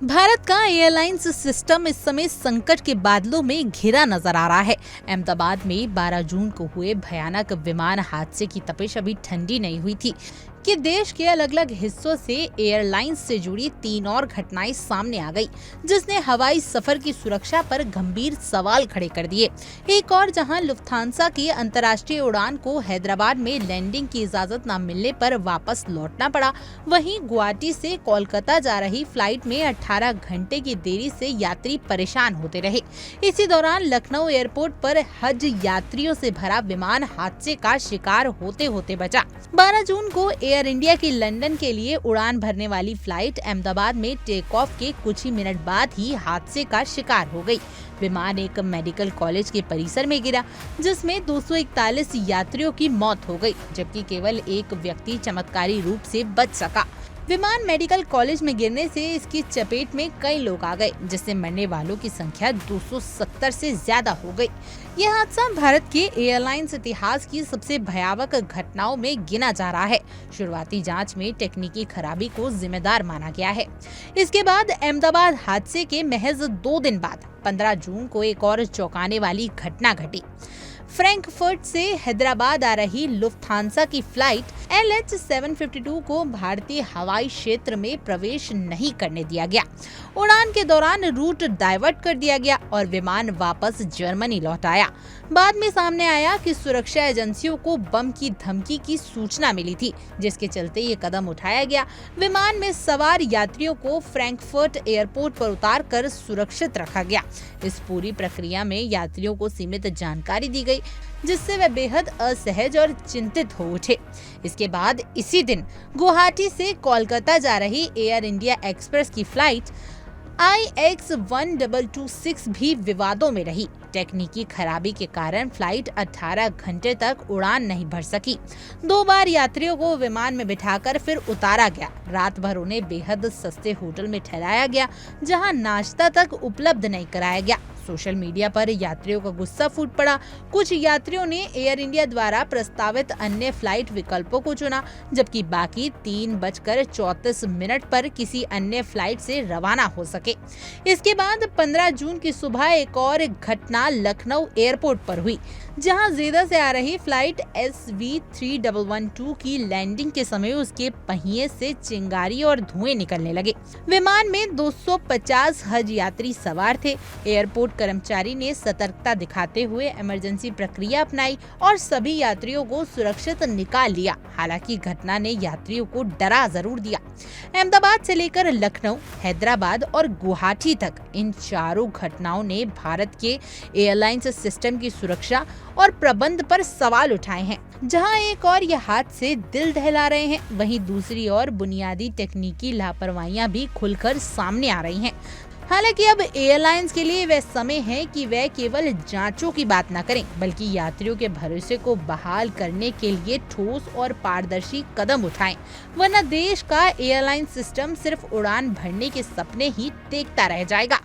भारत का airlines system इस समय संकट के बादलों में घिरा नजर आ रहा है। अहमदाबाद में 12 जून को हुए भयानक विमान हादसे की तपिश अभी ठंडी नहीं हुई थी कि देश के अलग अलग हिस्सों से एयरलाइंस से जुड़ी 3 और घटनाएं सामने आ गई, जिसने हवाई सफर की सुरक्षा पर गंभीर सवाल खड़े कर दिए। एक और जहां लुफ्थांसा की अंतर्राष्ट्रीय उड़ान को हैदराबाद में लैंडिंग की इजाजत न मिलने पर वापस लौटना पड़ा, वहीं गुवाहाटी से कोलकाता जा रही फ्लाइट में 18 घंटे की देरी से यात्री परेशान होते रहे। इसी दौरान लखनऊ एयरपोर्ट पर हज यात्रियों से भरा विमान हादसे का शिकार होते होते बचा। 12 जून को एयर इंडिया की लंदन के लिए उड़ान भरने वाली फ्लाइट अहमदाबाद में टेक ऑफ के कुछ ही मिनट बाद ही हादसे का शिकार हो गई। विमान एक मेडिकल कॉलेज के परिसर में गिरा, जिसमें 241 यात्रियों की मौत हो गई, जबकि केवल एक व्यक्ति चमत्कारी रूप से बच सका। विमान मेडिकल कॉलेज में गिरने से इसकी चपेट में कई लोग आ गए, जिससे मरने वालों की संख्या 270 से ज्यादा हो गई। यह हादसा भारत के एयरलाइंस इतिहास की सबसे भयावह घटनाओं में गिना जा रहा है। शुरुआती जांच में तकनीकी खराबी को जिम्मेदार माना गया है। इसके बाद अहमदाबाद हादसे के महज 2 दिन बाद 15 जून को एक और चौंकाने वाली घटना घटी। फ्रैंकफर्ट से हैदराबाद आ रही लुफ्थांसा की फ्लाइट LH752 को भारतीय हवाई क्षेत्र में प्रवेश नहीं करने दिया गया। उड़ान के दौरान रूट डाइवर्ट कर दिया गया और विमान वापस जर्मनी लौट आया। बाद में सामने आया कि सुरक्षा एजेंसियों को बम की धमकी की सूचना मिली थी, जिसके चलते ये कदम उठाया गया। विमान में सवार यात्रियों को फ्रैंकफर्ट एयरपोर्ट पर उतारकर सुरक्षित रखा गया। इस पूरी प्रक्रिया में यात्रियों को सीमित जानकारी दी गई, जिससे वे बेहद असहज और चिंतित हो उठे। इसके बाद इसी दिन गुवाहाटी से कोलकाता जा रही एयर इंडिया एक्सप्रेस की फ्लाइट IX1226 भी विवादों में रही। तकनीकी खराबी के कारण फ्लाइट 18 घंटे तक उड़ान नहीं भर सकी। 2 बार यात्रियों को विमान में बिठाकर फिर उतारा गया। रात भर उन्हें बेहद सस्ते होटल में ठहराया गया, जहां नाश्ता तक उपलब्ध नहीं कराया गया। सोशल मीडिया पर यात्रियों का गुस्सा फूट पड़ा। कुछ यात्रियों ने एयर इंडिया द्वारा प्रस्तावित अन्य फ्लाइट विकल्पों को चुना, जबकि बाकी 3:34 पर किसी अन्य फ्लाइट से रवाना हो सके। इसके बाद 15 जून की सुबह एक और घटना लखनऊ एयरपोर्ट पर हुई, जहां जेदा से आ रही फ्लाइट SV3112 की लैंडिंग के समय उसके पहिए से चिंगारी और धुएं निकलने लगे। विमान में 250 हज यात्री सवार थे। एयरपोर्ट कर्मचारी ने सतर्कता दिखाते हुए इमरजेंसी प्रक्रिया अपनाई और सभी यात्रियों को सुरक्षित निकाल लिया। हालांकि घटना ने यात्रियों को डरा जरूर दिया। अहमदाबाद से लेकर लखनऊ, हैदराबाद और गुवाहाटी तक इन चारों घटनाओं ने भारत के एयरलाइंस सिस्टम की सुरक्षा और प्रबंध पर सवाल उठाए हैं। जहां एक और ये हादसे दिल दहला रहे हैं, वहीं दूसरी ओर बुनियादी तकनीकी लापरवाहियां भी खुलकर सामने आ रही हैं। हालांकि अब एयरलाइंस के लिए वह समय है कि वह केवल जांचों की बात न करें, बल्कि यात्रियों के भरोसे को बहाल करने के लिए ठोस और पारदर्शी कदम उठाएं, वरना देश का एयरलाइन सिस्टम सिर्फ उड़ान भरने के सपने ही देखता रह जाएगा।